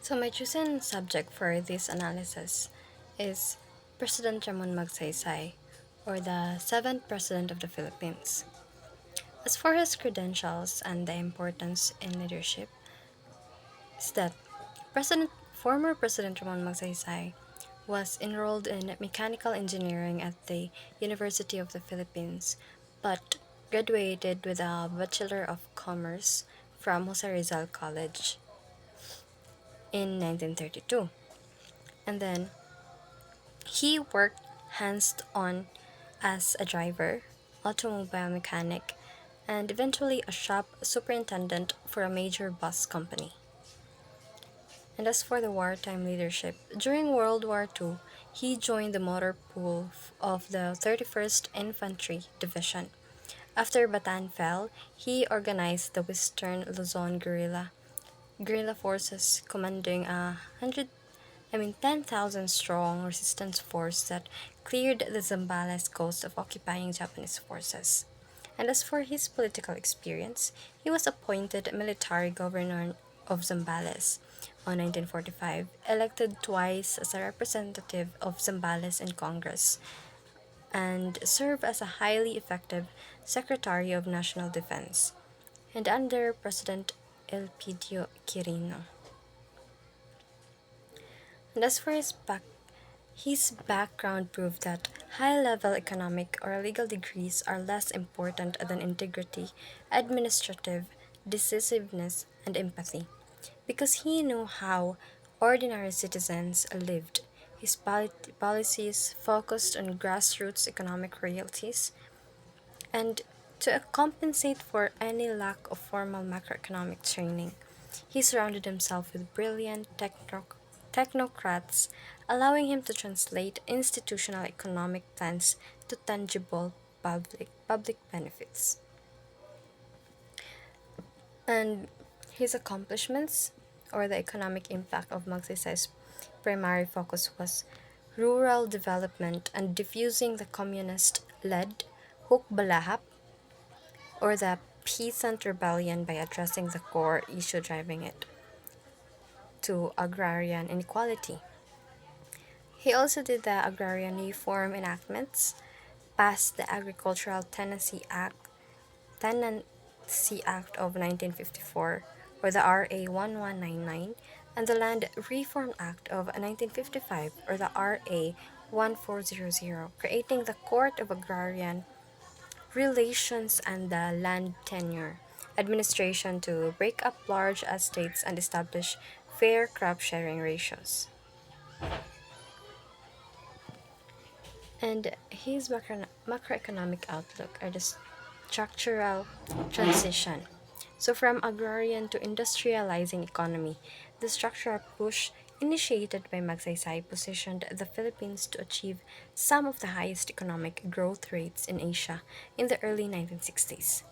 So my chosen subject for this analysis is President Ramon Magsaysay, or the seventh President of the Philippines. As for his credentials and the importance in leadership, is that former President Ramon Magsaysay was enrolled in mechanical engineering at the University of the Philippines, but graduated with a Bachelor of Commerce from Jose Rizal College in 1932. And then he worked hands on as a driver, automobile mechanic, and eventually a shop superintendent for a major bus company. And as for the wartime leadership, during World War II, he joined the motor pool of the 31st Infantry Division. After Bataan fell, he organized the Western Luzon guerrilla forces commanding 10,000 strong resistance force that cleared the Zambales coast of occupying Japanese forces. And as for his political experience, he was appointed military governor of Zambales on 1945, elected twice as a representative of Zambales in Congress, and served as a highly effective Secretary of National Defense, and under President Elpidio Quirino. And as for his background proved that high-level economic or legal degrees are less important than integrity, administrative decisiveness, and empathy. Because he knew how ordinary citizens lived, his policies focused on grassroots economic realities, and to compensate for any lack of formal macroeconomic training, he surrounded himself with brilliant technocrats, allowing him to translate institutional economic plans to tangible public benefits. And his accomplishments, or the economic impact of Magsaysay's primary focus, was rural development and diffusing the communist-led Hukbalahap, or the peasant rebellion, by addressing the core issue driving it to agrarian inequality. He also did the agrarian reform enactments, passed the Tenancy Act of 1954, or the RA 1199, and the Land Reform Act of 1955, or the RA 1400, creating the Court of Agrarian Relations and the Land Tenure Administration to break up large estates and establish fair crop sharing ratios. And his macroeconomic outlook are the structural transition. So, from agrarian to industrializing economy, the structural push initiated by Magsaysay positioned the Philippines to achieve some of the highest economic growth rates in Asia in the early 1960s,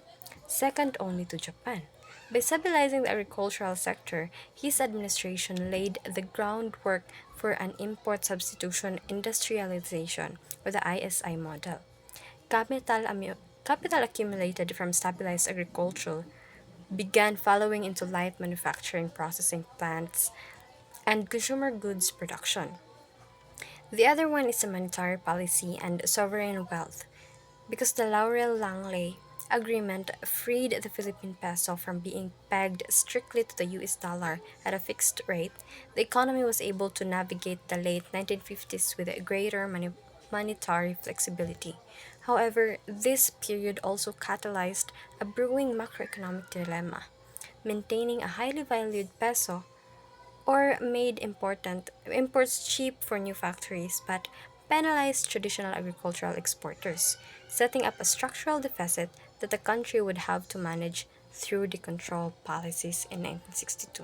second only to Japan. By stabilizing the agricultural sector, his administration laid the groundwork for an import substitution industrialization, or the ISI model. Capital accumulated from stabilized agriculture began following into light manufacturing processing plants and consumer goods production. The other one is a monetary policy and sovereign wealth. Because the Laurel Langley Agreement freed the Philippine peso from being pegged strictly to the US dollar at a fixed rate, the economy was able to navigate the late 1950s with a greater monetary flexibility. However, this period also catalyzed a brewing macroeconomic dilemma. Maintaining a highly valued peso or made important imports cheap for new factories but penalized traditional agricultural exporters, setting up a structural deficit that the country would have to manage through the control policies in 1962.